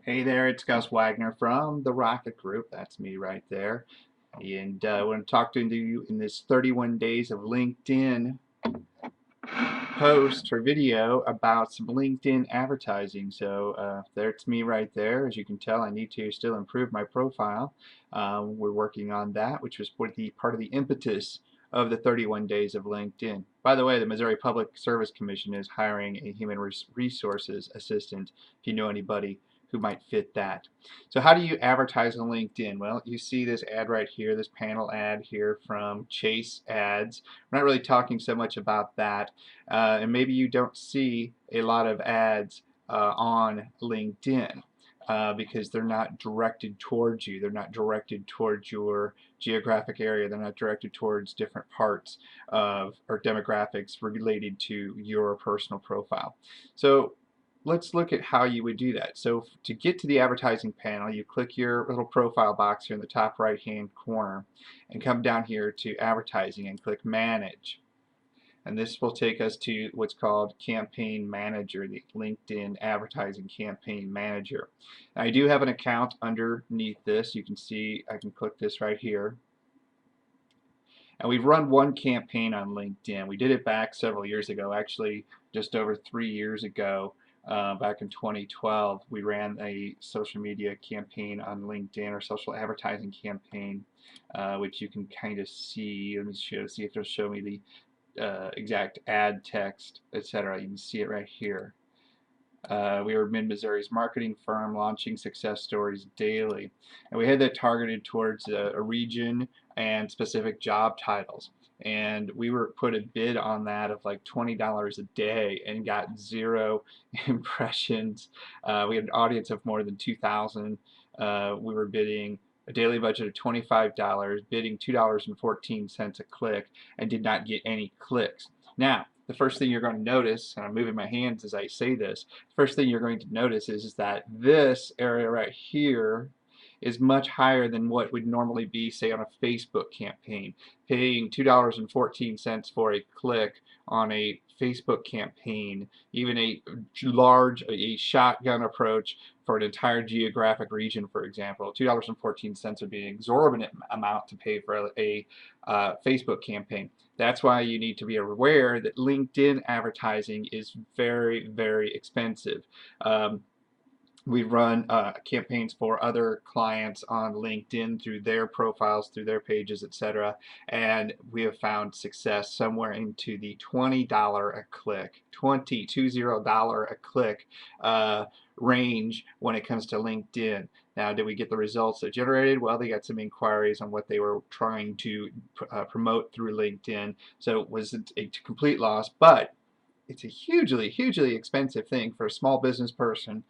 Hey there, it's Gus Wagner from the Rocket Group. That's me right there. And I want to talk to you in this 31 days of LinkedIn post or video about some LinkedIn advertising. So there's me right there. As you can tell, I need to still improve my profile. We're working on that, which was part of the impetus of the 31 days of LinkedIn. By the way, the Missouri Public Service Commission is hiring a human resources assistant if you know anybody who might fit that. So how do you advertise on LinkedIn? Well, you see this ad right here, this panel ad here from Chase Ads. We're not really talking so much about that. And maybe you don't see a lot of ads on LinkedIn. Because they're not directed towards you. They're not directed towards your geographic area. They're not directed towards different parts of or demographics related to your personal profile. So let's look at how you would do that. So to get to the advertising panel, you click your little profile box here in the top right hand corner and come down here to advertising and click manage. And this will take us to what's called Campaign Manager, the LinkedIn Advertising Campaign Manager. Now, I do have an account underneath this. You can see I can click this right here. And we've run one campaign on LinkedIn. We did it back several years ago, actually just over 3 years ago. Back in 2012, we ran a social media campaign on LinkedIn, or social advertising campaign, which you can kind of see. Let me see if it'll show me the exact ad text, etc. You can see it right here. We were Mid-Missouri's marketing firm launching success stories daily. And we had that targeted towards a region and specific job titles. And we were put a bid on that of like $20 a day and got 0 impressions. We had an audience of more than 2,000. We were bidding a daily budget of $25, bidding $2.14 a click, and did not get any clicks. Now, the first thing you're going to notice, and I'm moving my hands as I say this, the first thing you're going to notice is that this area right here is much higher than what would normally be, say, on a Facebook campaign. Paying $2.14 for a click on a Facebook campaign, even a shotgun approach for an entire geographic region, for example, $2.14 would be an exorbitant amount to pay for a Facebook campaign. That's why you need to be aware that LinkedIn advertising is very, very expensive. We've run campaigns for other clients on LinkedIn through their profiles, through their pages, etc. And we have found success somewhere into the $20 a click, $20 a click range when it comes to LinkedIn. Now, did we get the results that generated? Well, they got some inquiries on what they were trying to promote through LinkedIn. So it wasn't a complete loss, but it's a hugely, hugely expensive thing for a small business person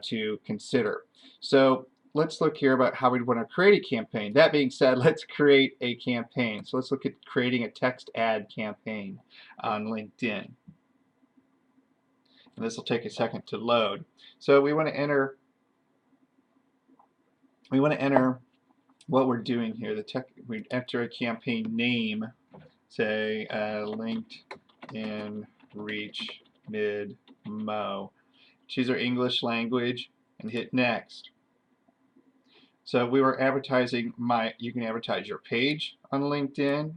to consider. So let's look here about how we'd want to create a campaign. That being said, let's create a campaign. So let's look at creating a text ad campaign on LinkedIn. And this will take a second to load. So we want to enter what we're doing here. We enter a campaign name, say LinkedIn Reach Mid-Mo. Choose our English language and hit next. So we were advertising you can advertise your page on LinkedIn,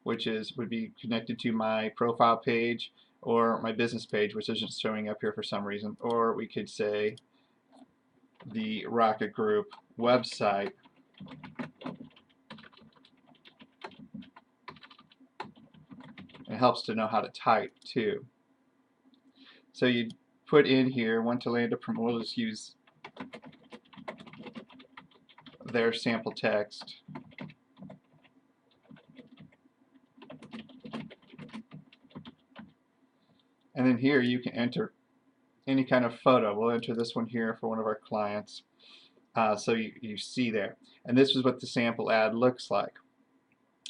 which would be connected to my profile page, or my business page, which isn't showing up here for some reason, or we could say the Rocket Group website. It helps to know how to type too. So you put in here, want to land a promote, we'll just use their sample text. And then here you can enter any kind of photo. We'll enter this one here for one of our clients. So you see there. And this is what the sample ad looks like.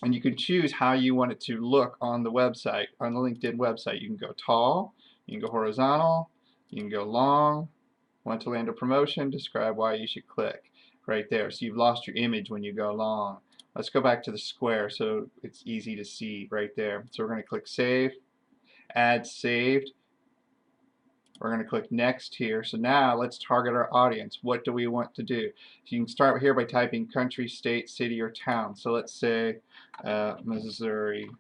And you can choose how you want it to look on the website, on the LinkedIn website. You can go tall, you can go horizontal, you can go long. Want to land a promotion, describe why you should click. Right there. So you've lost your image when you go long. Let's go back to the square so it's easy to see right there. So we're going to click Save, Ad Saved. We're going to click next here. So now let's target our audience. What do we want to do? So you can start here by typing country, state, city, or town. So let's say Missouri.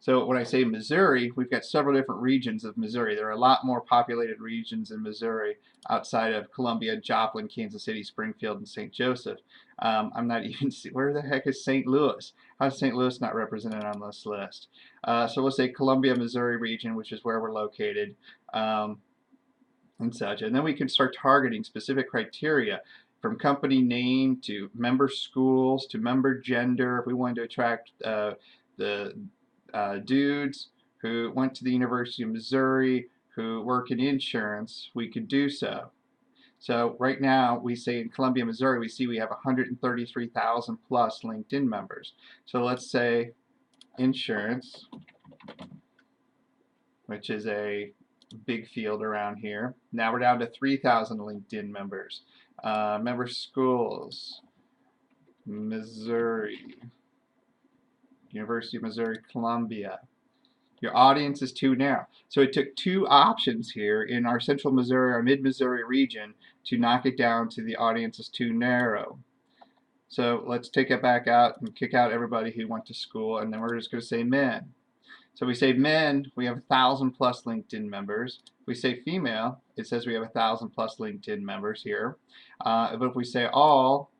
So when I say Missouri, we've got several different regions of Missouri. There are a lot more populated regions in Missouri outside of Columbia, Joplin, Kansas City, Springfield, and St. Joseph. I'm not even, where the heck is St. Louis? How is St. Louis not represented on this list? So we'll say Columbia, Missouri region, which is where we're located, and such. And then we can start targeting specific criteria from company name to member schools to member gender. If we wanted to attract the dudes who went to the University of Missouri who work in insurance, we could do so. So right now, we say in Columbia, Missouri, we see we have 133,000 plus LinkedIn members. So let's say insurance, which is a big field around here. Now we're down to 3,000 LinkedIn members. Member schools, Missouri, University of Missouri, Columbia. Your audience is too narrow. So it took two options here in our central Missouri, our mid-Missouri region to knock it down to the audience is too narrow. So let's take it back out and kick out everybody who went to school, and then we're just going to say men. So we say men, we have 1,000 plus LinkedIn members. If we say female, it says we have 1,000 plus LinkedIn members here. But if we say all,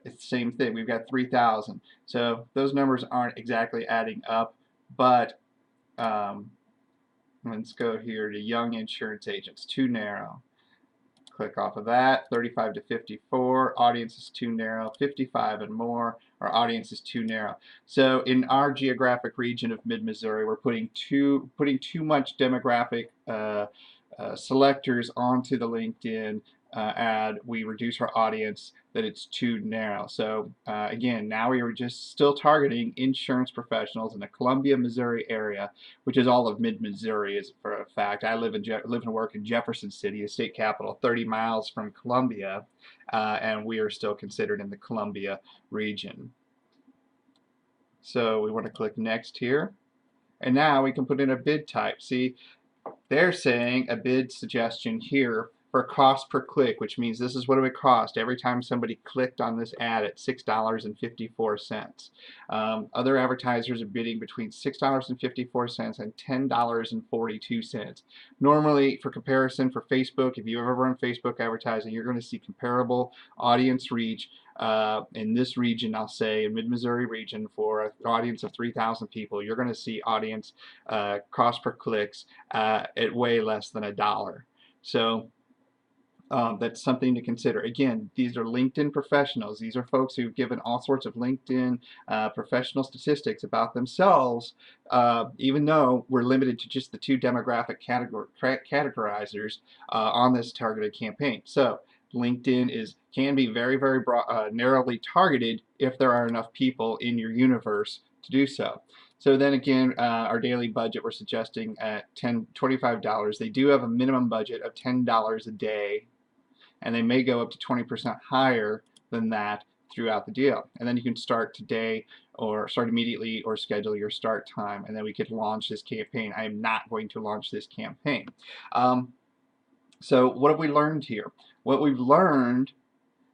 it's the same thing. We've got 3,000. So those numbers aren't exactly adding up, but let's go here to young insurance agents, too narrow. Click off of that. 35 to 54, audience is too narrow. 55 and more, our audience is too narrow. So in our geographic region of mid-Missouri, we're putting too much demographic selectors onto the LinkedIn ad. We reduce our audience that it's too narrow. So again, now we are just still targeting insurance professionals in the Columbia, Missouri area, which is all of mid-Missouri as for a fact. I live and work in Jefferson City, the state capital, 30 miles from Columbia, and we are still considered in the Columbia region. So we want to click next here. And now we can put in a bid type. See, they're saying a bid suggestion here for cost per click, which means this is what it would cost every time somebody clicked on this ad at $6.54. Other advertisers are bidding between $6.54 and $10.42. Normally, for comparison, for Facebook, if you ever run Facebook advertising, you're going to see comparable audience reach in this region, I'll say, in mid-Missouri region, for an audience of 3,000 people, you're going to see audience cost per clicks at way less than $1. So that's something to consider. Again, these are LinkedIn professionals. These are folks who've given all sorts of LinkedIn professional statistics about themselves, even though we're limited to just the two demographic categorizers on this targeted campaign. So LinkedIn can be very, very narrowly targeted if there are enough people in your universe to do so. So then again, our daily budget we're suggesting at $25. They do have a minimum budget of $10 a day, and they may go up to 20% higher than that throughout the deal. And then you can start today or start immediately or schedule your start time, and then we could launch this campaign. I am not going to launch this campaign. So what have we learned here? What we've learned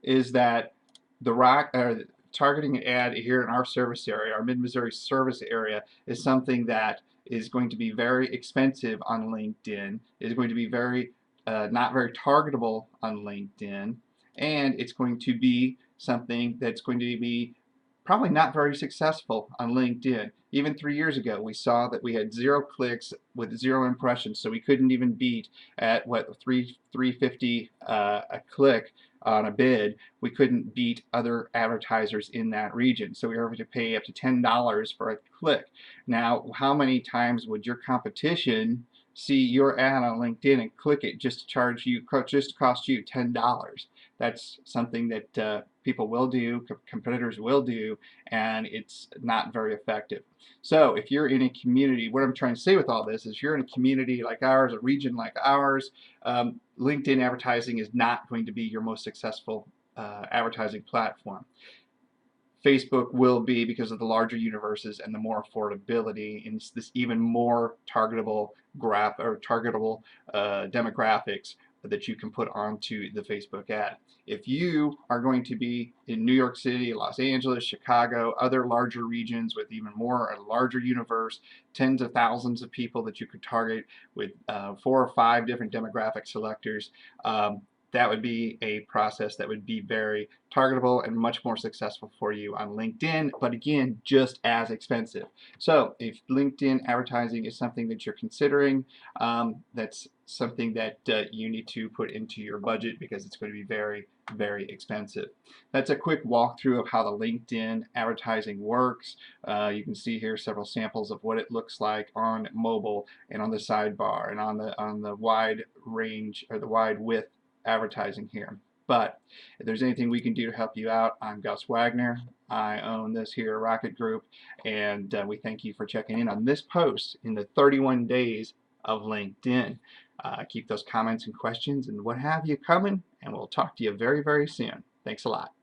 is that targeting an ad here in our service area, our mid-Missouri service area, is something that is going to be very expensive on LinkedIn, is going to be not very targetable on LinkedIn, and it's going to be something that's going to be probably not very successful on LinkedIn. Even 3 years ago, we saw that we had 0 clicks with 0 impressions, so we couldn't even beat at what $3.50 a click on a bid. We couldn't beat other advertisers in that region, so we were able to pay up to $10 for a click. Now, how many times would your competition see your ad on LinkedIn and click it just to cost you $10? That's something that people will do, competitors will do, and it's not very effective. So if you're in a community, what I'm trying to say with all this is, you're in a community like ours, a region like ours, LinkedIn advertising is not going to be your most successful advertising platform. Facebook will be, because of the larger universes and the more affordability, and this even more targetable graph or targetable demographics that you can put onto the Facebook ad. If you are going to be in New York City, Los Angeles, Chicago, other larger regions with even more a larger universe, tens of thousands of people that you could target with 4 or 5 different demographic selectors, that would be a process that would be very targetable and much more successful for you on LinkedIn, but again, just as expensive. So if LinkedIn advertising is something that you're considering, that's something that you need to put into your budget, because it's going to be very, very expensive. That's a quick walkthrough of how the LinkedIn advertising works. You can see here several samples of what it looks like on mobile and on the sidebar and on the wide range or the wide width advertising here. But if there's anything we can do to help you out, I'm Gus Wagner. I own this here Rocket Group, and we thank you for checking in on this post in the 31 days of LinkedIn. Keep those comments and questions and what have you coming, and we'll talk to you very, very soon. Thanks a lot.